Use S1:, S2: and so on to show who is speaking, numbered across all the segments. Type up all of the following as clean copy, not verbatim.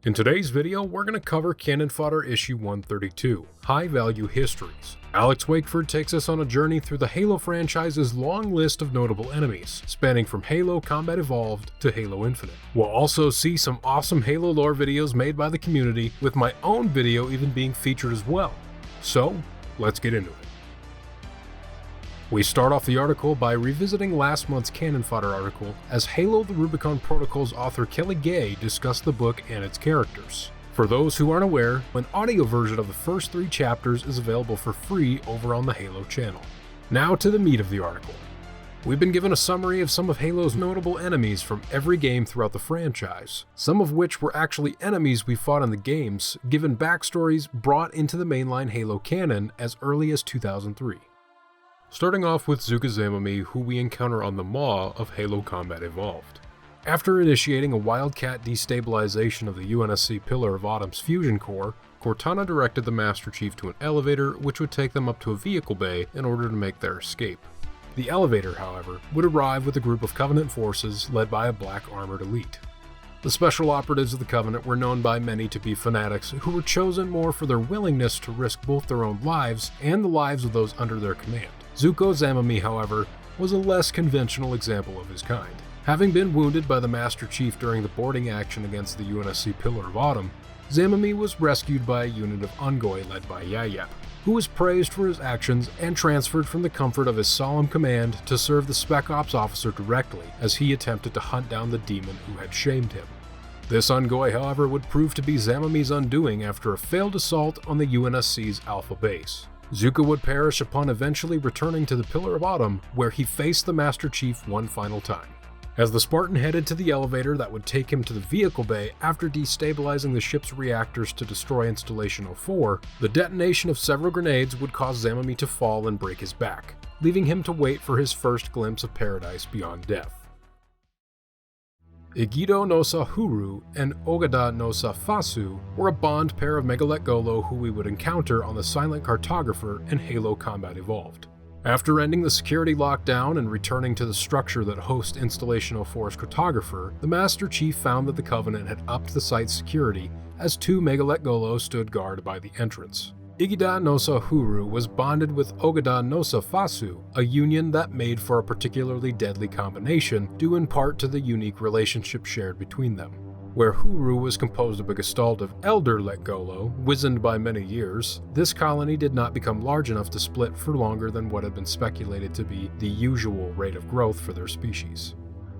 S1: In today's video, we're going to cover Canon Fodder issue 132, High Value Histories. Alex Wakeford takes us on a journey through the Halo franchise's long list of notable enemies, spanning from Halo Combat Evolved to Halo Infinite. We'll also see some awesome Halo lore videos made by the community, with my own video even being featured as well. So, let's get into it. We start off the article by revisiting last month's Canon Fodder article as Halo the Rubicon Protocol's author Kelly Gay discussed the book and its characters. For those who aren't aware, an audio version of the first 3 chapters is available for free over on the Halo channel. Now to the meat of the article. We've been given a summary of some of Halo's notable enemies from every game throughout the franchise, some of which were actually enemies we fought in the games, given backstories brought into the mainline Halo canon as early as 2003. Starting off with Zuka Zamamee, who we encounter on the Maw of Halo Combat Evolved. After initiating a Wildcat destabilization of the UNSC Pillar of Autumn's fusion core, Cortana directed the Master Chief to an elevator which would take them up to a vehicle bay in order to make their escape. The elevator, however, would arrive with a group of Covenant forces led by a black armored elite. The special operatives of the Covenant were known by many to be fanatics who were chosen more for their willingness to risk both their own lives and the lives of those under their command. Zuka Zamamee, however, was a less conventional example of his kind. Having been wounded by the Master Chief during the boarding action against the UNSC Pillar of Autumn, Zamamee was rescued by a unit of Ungoi led by Yayep, who was praised for his actions and transferred from the comfort of his solemn command to serve the Spec Ops officer directly as he attempted to hunt down the demon who had shamed him. This Ungoi, however, would prove to be Zamamee's undoing after a failed assault on the UNSC's Alpha base. Zuka would perish upon eventually returning to the Pillar of Autumn, where he faced the Master Chief one final time. As the Spartan headed to the elevator that would take him to the vehicle bay after destabilizing the ship's reactors to destroy Installation 04, the detonation of several grenades would cause Zamamee to fall and break his back, leaving him to wait for his first glimpse of paradise beyond death. Igido no Sahuru and Ogada no Safasu were a bond pair of Mgalekgolo who we would encounter on the Silent Cartographer in Halo Combat Evolved. After ending the security lockdown and returning to the structure that hosts Installation 04's Cartographer, the Master Chief found that the Covenant had upped the site's security as 2 Mgalekgolo stood guard by the entrance. Igida no Sahuru was bonded with Ogada no Safasu, a union that made for a particularly deadly combination due in part to the unique relationship shared between them. Where Huru was composed of a gestalt of elder Lekgolo, wizened by many years, this colony did not become large enough to split for longer than what had been speculated to be the usual rate of growth for their species.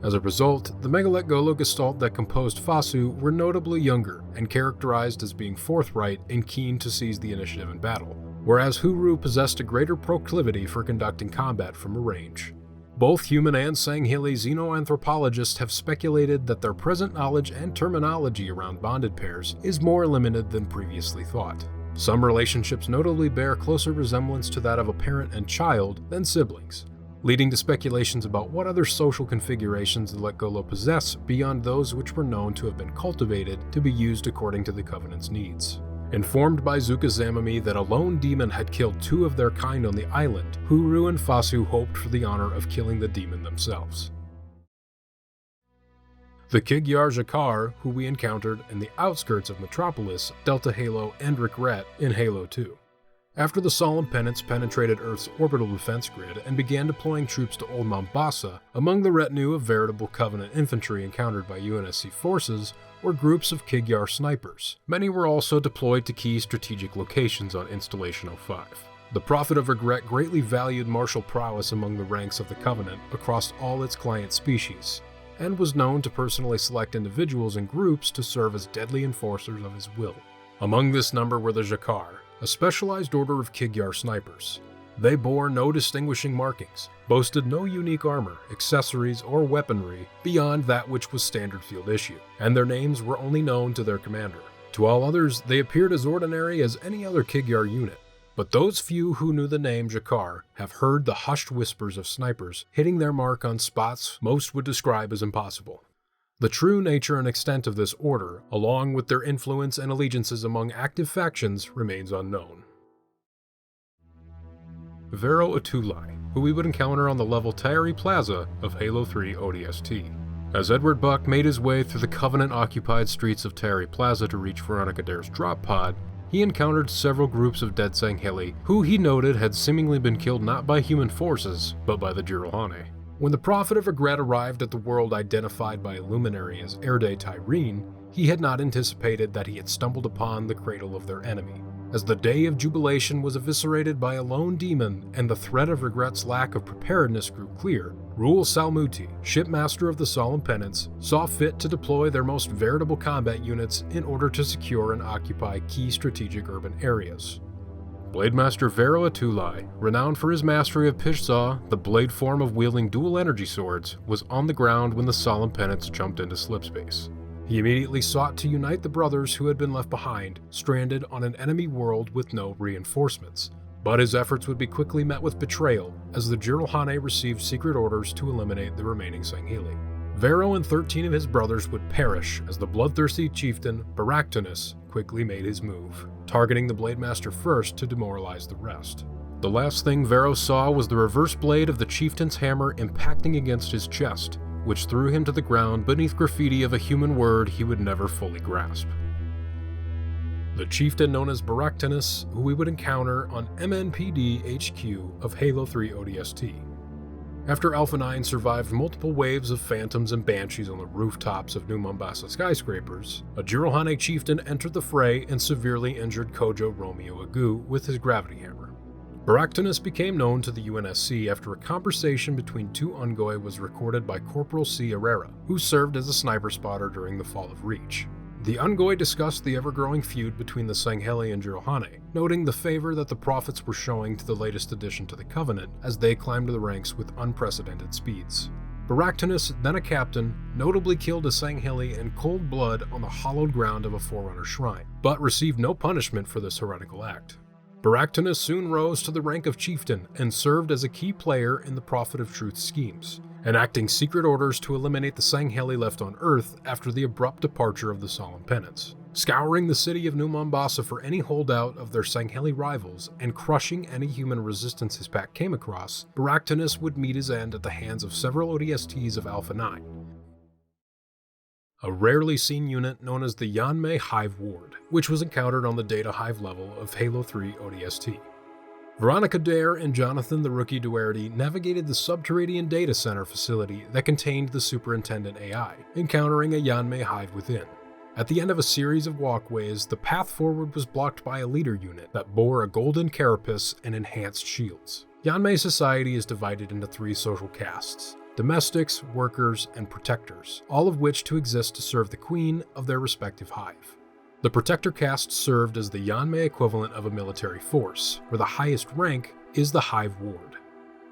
S1: As a result, the Mgalekgolo gestalt that composed Fasu were notably younger and characterized as being forthright and keen to seize the initiative in battle, whereas Huru possessed a greater proclivity for conducting combat from a range. Both human and Sangheili xenoanthropologists have speculated that their present knowledge and terminology around bonded pairs is more limited than previously thought. Some relationships notably bear closer resemblance to that of a parent and child than siblings, leading to speculations about what other social configurations the Lekgolo possess beyond those which were known to have been cultivated to be used according to the Covenant's needs. Informed by Zuka Zamamee that a lone demon had killed 2 of their kind on the island, Huru and Fasu hoped for the honor of killing the demon themselves. The Kigyar Jakar, who we encountered in the outskirts of Metropolis, Delta Halo, and Regret in Halo 2. After the Solemn Penance penetrated Earth's orbital defense grid and began deploying troops to Old Mombasa, among the retinue of veritable Covenant infantry encountered by UNSC forces were groups of Kigyar snipers. Many were also deployed to key strategic locations on Installation 05. The Prophet of Regret greatly valued martial prowess among the ranks of the Covenant across all its client species, and was known to personally select individuals and groups to serve as deadly enforcers of his will. Among this number were the Jakar, a specialized order of Kigyar snipers. They bore no distinguishing markings, boasted no unique armor, accessories, or weaponry beyond that which was standard field issue, and their names were only known to their commander. To all others, they appeared as ordinary as any other Kigyar unit, but those few who knew the name Jakar have heard the hushed whispers of snipers hitting their mark on spots most would describe as impossible. The true nature and extent of this order, along with their influence and allegiances among active factions, remains unknown. Vero Tul, who we would encounter on the level Tayari Plaza of Halo 3 ODST. As Edward Buck made his way through the Covenant-occupied streets of Terry Plaza to reach Veronica Dare's drop pod, he encountered several groups of dead Sangheli, who he noted had seemingly been killed not by human forces, but by the Jiralhane. When the Prophet of Regret arrived at the world identified by a luminary as Erde Tyrene, he had not anticipated that he had stumbled upon the cradle of their enemy. As the Day of Jubilation was eviscerated by a lone demon and the threat of Regret's lack of preparedness grew clear, Rul Salmuti, shipmaster of the Solemn Penance, saw fit to deploy their most veritable combat units in order to secure and occupy key strategic urban areas. Blademaster Vero Tul, renowned for his mastery of Pishzaw, the blade form of wielding dual energy swords, was on the ground when the Solemn Penance jumped into slipspace. He immediately sought to unite the brothers who had been left behind, stranded on an enemy world with no reinforcements. But his efforts would be quickly met with betrayal, as the Jiralhane received secret orders to eliminate the remaining Sangheli. Vero and 13 of his brothers would perish as the bloodthirsty chieftain Baractinus quickly made his move, targeting the Blademaster first to demoralize the rest. The last thing Vero saw was the reverse blade of the chieftain's hammer impacting against his chest, which threw him to the ground beneath graffiti of a human word he would never fully grasp. The chieftain known as Baractinus, who we would encounter on MNPD HQ of Halo 3 ODST. After Alpha 9 survived multiple waves of phantoms and banshees on the rooftops of New Mombasa skyscrapers, a Jiralhane chieftain entered the fray and severely injured Kojo Romeo Agu with his gravity hammer. Baractinus became known to the UNSC after a conversation between two Ungoi was recorded by Corporal C. Herrera, who served as a sniper spotter during the fall of Reach. The Ungoi discussed the ever-growing feud between the Sangheli and Jiralhane, noting the favor that the prophets were showing to the latest addition to the Covenant as they climbed the ranks with unprecedented speeds. Baractinus, then a captain, notably killed a Sangheli in cold blood on the hallowed ground of a Forerunner shrine, but received no punishment for this heretical act. Baractinus soon rose to the rank of chieftain and served as a key player in the Prophet of Truth schemes, enacting secret orders to eliminate the Sangheli left on Earth after the abrupt departure of the Solemn Penance. Scouring the city of New Mombasa for any holdout of their Sangheli rivals and crushing any human resistance his pack came across, Baractinus would meet his end at the hands of several ODSTs of Alpha 9, a rarely seen unit known as the Yanme'e Hive Ward, which was encountered on the Data Hive level of Halo 3 ODST. Veronica Dare and Jonathan the Rookie Duerty navigated the subterranean data center facility that contained the Superintendent AI, encountering a Yanme'e Hive within. At the end of a series of walkways, the path forward was blocked by a leader unit that bore a golden carapace and enhanced shields. Yanme'e society is divided into 3 social castes: domestics, workers, and protectors, all of which to exist to serve the queen of their respective hive. The protector caste served as the Yanme'e equivalent of a military force, where the highest rank is the Hive Ward.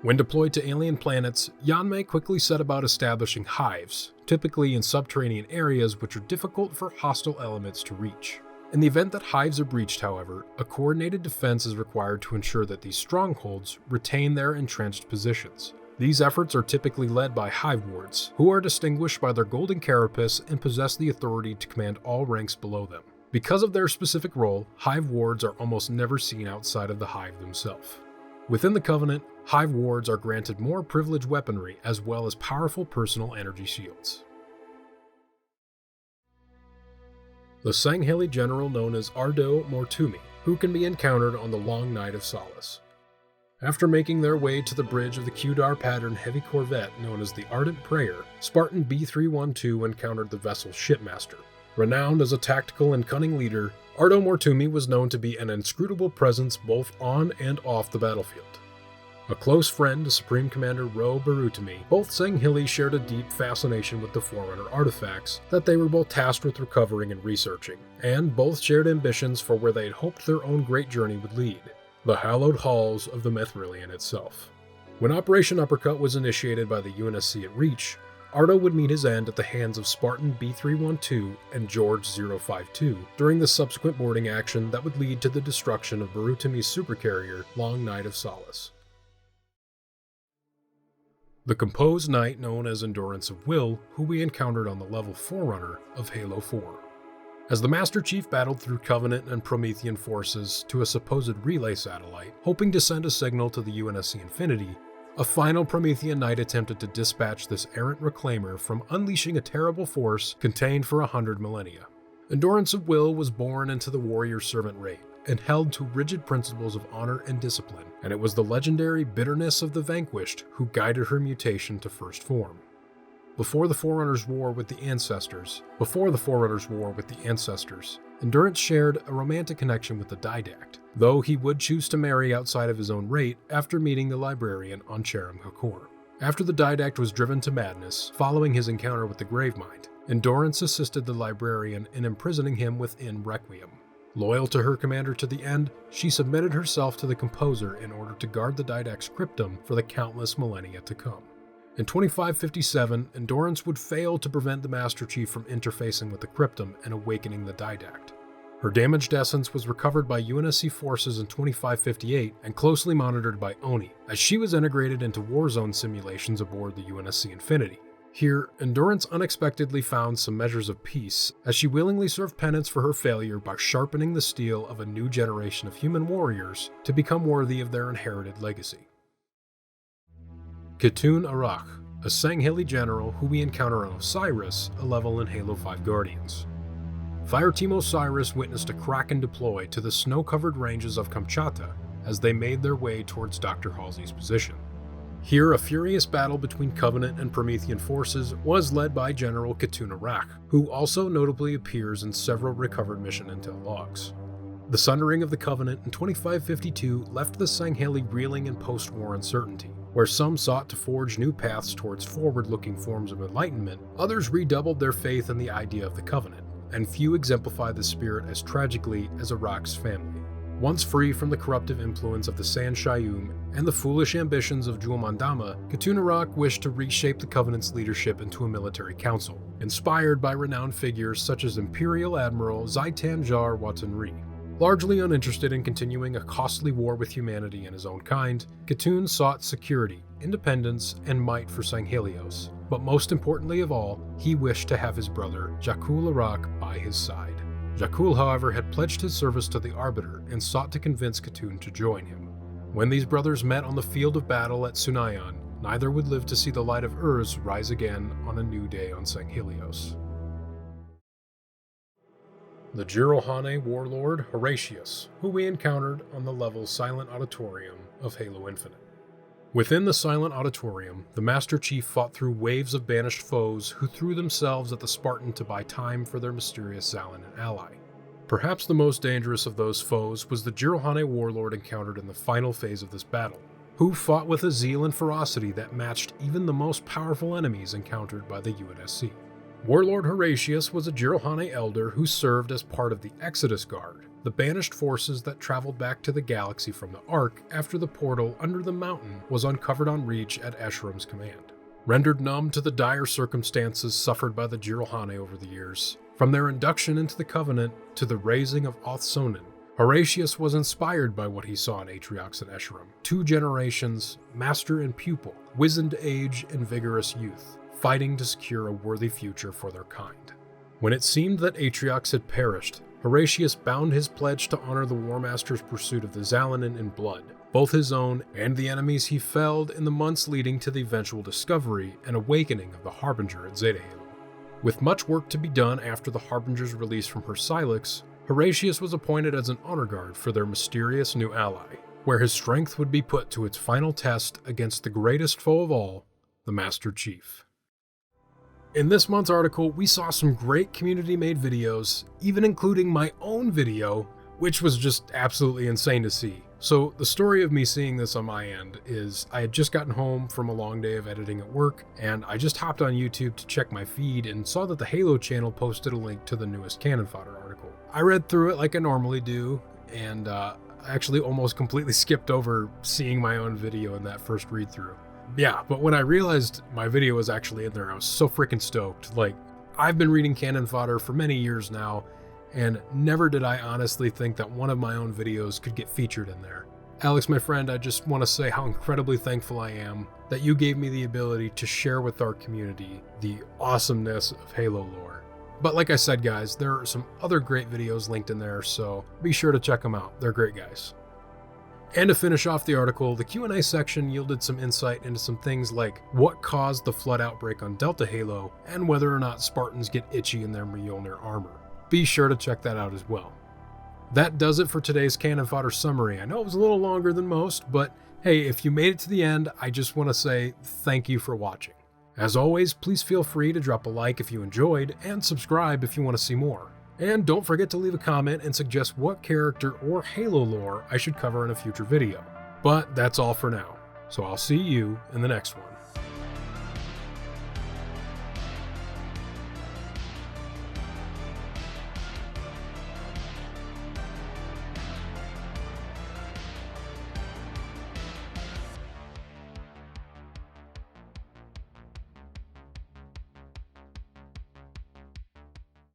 S1: When deployed to alien planets, Yanme'e quickly set about establishing hives, typically in subterranean areas which are difficult for hostile elements to reach. In the event that hives are breached, however, a coordinated defense is required to ensure that these strongholds retain their entrenched positions. These efforts are typically led by Hive Wards, who are distinguished by their golden carapace and possess the authority to command all ranks below them. Because of their specific role, Hive Wards are almost never seen outside of the Hive themselves. Within the Covenant, Hive Wards are granted more privileged weaponry as well as powerful personal energy shields. The Sangheli general known as Ardo Moratumee, who can be encountered on the Long Night of Solace. After making their way to the bridge of the Qdar pattern heavy corvette known as the Ardent Prayer, Spartan B312 encountered the vessel's shipmaster. Renowned as a tactical and cunning leader, Ardo Moratumee was known to be an inscrutable presence both on and off the battlefield. A close friend to Supreme Commander Ro Moratumee, both Sangheli shared a deep fascination with the Forerunner artifacts that they were both tasked with recovering and researching, and both shared ambitions for where they had hoped their own great journey would lead: the hallowed halls of the Mithrilian itself. When Operation Uppercut was initiated by the UNSC at Reach, Ardo would meet his end at the hands of Spartan B312 and George 052 during the subsequent boarding action that would lead to the destruction of Moratummee's supercarrier, Long Night of Solace. The composed knight known as Endurance of Will, who we encountered on the level Forerunner of Halo 4. As the Master Chief battled through Covenant and Promethean forces to a supposed relay satellite, hoping to send a signal to the UNSC Infinity, A final Promethean knight attempted to dispatch this errant reclaimer from unleashing a terrible force contained for 100 millennia. Endurance of will was born into the warrior servant rate and held to rigid principles of honor and discipline, and it was the legendary bitterness of the vanquished who guided her mutation to first form. Before the Forerunner's war with the Ancestors, Endurance shared a romantic connection with the Didact, though he would choose to marry outside of his own rate after meeting the librarian on Cherim Hakor. After the Didact was driven to madness, following his encounter with the Gravemind, Endurance assisted the librarian in imprisoning him within Requiem. Loyal to her commander to the end, she submitted herself to the Composer in order to guard the Didact's cryptum for the countless millennia to come. In 2557, Endurance would fail to prevent the Master Chief from interfacing with the cryptum and awakening the Didact. Her damaged essence was recovered by UNSC forces in 2558 and closely monitored by Oni, as she was integrated into Warzone simulations aboard the UNSC Infinity. Here, Endurance unexpectedly found some measures of peace, as she willingly served penance for her failure by sharpening the steel of a new generation of human warriors to become worthy of their inherited legacy. Katun Arac, a Sangheili general who we encounter on Osiris, a level in Halo 5 Guardians. Fireteam Osiris witnessed a Kraken deploy to the snow-covered ranges of Kamchatka as they made their way towards Dr. Halsey's position. Here, a furious battle between Covenant and Promethean forces was led by General Katun Arac, who also notably appears in several recovered mission intel logs. The sundering of the Covenant in 2552 left the Sangheili reeling in post-war uncertainty, where some sought to forge new paths towards forward-looking forms of enlightenment, others redoubled their faith in the idea of the Covenant, and few exemplified the spirit as tragically as Arac's family. Once free from the corruptive influence of the San Shayum and the foolish ambitions of Juamandama, Katun Arac wished to reshape the Covenant's leadership into a military council, inspired by renowned figures such as Imperial Admiral Zaitan Jar Watanri. Largely uninterested in continuing a costly war with humanity and his own kind, Katun sought security, independence, and might for Sanghelios. But most importantly of all, he wished to have his brother, Jakul Arac, by his side. Jakul, however, had pledged his service to the Arbiter and sought to convince Katun to join him. When these brothers met on the field of battle at Sunayan, neither would live to see the light of Urz rise again on a new day on Sanghelios. The Jirohane Warlord Horatius, who we encountered on the level Silent Auditorium of Halo Infinite. Within the Silent Auditorium, the Master Chief fought through waves of banished foes who threw themselves at the Spartan to buy time for their mysterious Xalanan ally. Perhaps the most dangerous of those foes was the Jirohane Warlord encountered in the final phase of this battle, who fought with a zeal and ferocity that matched even the most powerful enemies encountered by the UNSC. Warlord Horatius was a Jirohane elder who served as part of the Exodus Guard, the banished forces that traveled back to the galaxy from the Ark after the portal under the mountain was uncovered on Reach at Escherum's command. Rendered numb to the dire circumstances suffered by the Jirohane over the years, from their induction into the Covenant to the raising of Othsonin, Horatius was inspired by what he saw in Atriox and Escherum, two generations, master and pupil, wizened age and vigorous youth, fighting to secure a worthy future for their kind. When it seemed that Atriox had perished, Horatius bound his pledge to honor the War Master's pursuit of the Xalanan in blood, both his own and the enemies he felled in the months leading to the eventual discovery and awakening of the Harbinger at Zeta Halo. With much work to be done after the Harbinger's release from her Silex, Horatius was appointed as an honor guard for their mysterious new ally, where his strength would be put to its final test against the greatest foe of all, the Master Chief. In this month's article, we saw some great community-made videos, even including my own video, which was just absolutely insane to see. So the story of me seeing this on my end is I had just gotten home from a long day of editing at work, and I just hopped on YouTube to check my feed and saw that the Halo channel posted a link to the newest Canon Fodder article. I read through it like I normally do, and I actually almost completely skipped over seeing my own video in that first read-through. Yeah, but when I realized my video was actually in there, I was so freaking stoked. Like, I've been reading Canon Fodder for many years now, and never did I honestly think that one of my own videos could get featured in there. Alex, my friend, I just want to say how incredibly thankful I am that you gave me the ability to share with our community the awesomeness of Halo lore. But like I said, guys, there are some other great videos linked in there, so be sure to check them out. They're great, guys. And to finish off the article, the Q&A section yielded some insight into some things like what caused the flood outbreak on Delta Halo, and whether or not Spartans get itchy in their Mjolnir armor. Be sure to check that out as well. That does it for today's Canon Fodder summary. I know it was a little longer than most, but hey, if you made it to the end, I just want to say thank you for watching. As always, please feel free to drop a like if you enjoyed, and subscribe if you want to see more. And don't forget to leave a comment and suggest what character or Halo lore I should cover in a future video. But that's all for now, so I'll see you in the next one.